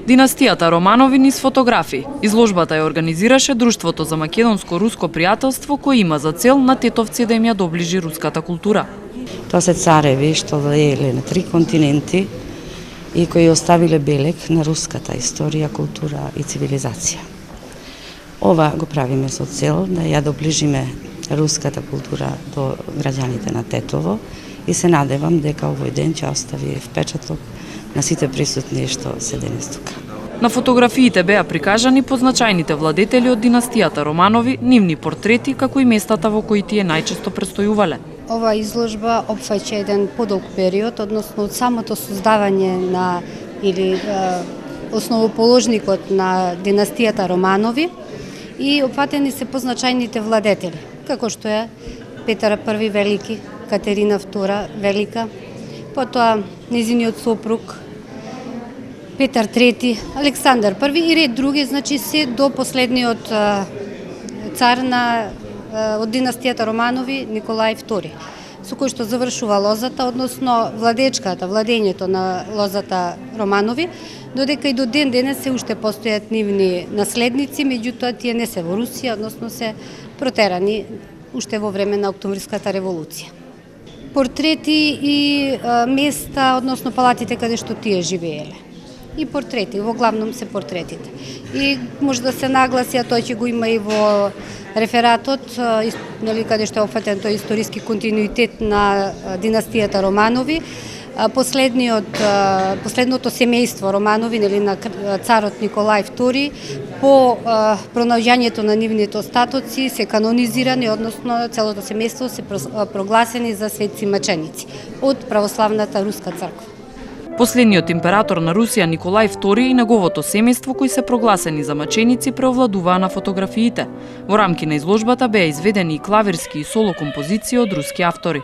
Династијата Романови низ фотографии. Изложбата ја организираше Друштвото за македонско-руско пријателство, кој има за цел на тетовци да им ја доближи руската култура. Тоа се цареви што владееле на 3 континенти и кои оставиле белег на руската историја, култура и цивилизација. Ова го правиме со цел да ја доближиме руската култура до граѓаните на Тетово и се надевам дека овој ден ќе остави впечаток на сите присутни што се денес тука. На фотографиите беа прикажани позначајните владетели од династијата Романови, нивни портрети, како и местата во кои тие најчесто престојувале. Ова изложба опфаќа еден подолг период, односно од самото создавање на или основоположникот на династијата Романови и опфатени се позначајните владетели, како што е Петар I Велики, Катерина II Велика, потоа незиниот сопруг Петар III, Александар I и ред други, значи се до последниот цар од династијата Романови, Николај II, со кој што завршува лозата, односно владењето на лозата Романови, додека и до ден денес се уште постојат нивни наследници, меѓутоа тие не се во Русија, односно се протерани уште во време на Октомврската револуција. Портрети и места, односно палатите каде што тие живееле. И портрети, во главном се портретите. И може да се нагласи, а тој ќе го има и во рефератот, каде што е опфатен тој историски континуитет на династијата Романови. Последното семејство Романови, на царот Николај II, по пронаоѓањето на нивните остатоци се канонизирани, односно целото семејство се прогласени за светци маченици од православната руска црква. Последниот император на Русија Николај II и неговото семејство кои се прогласени за маченици преовладуваа на фотографиите. Во рамки на изложбата беа изведени и клавирски и соло композиции од руски автори.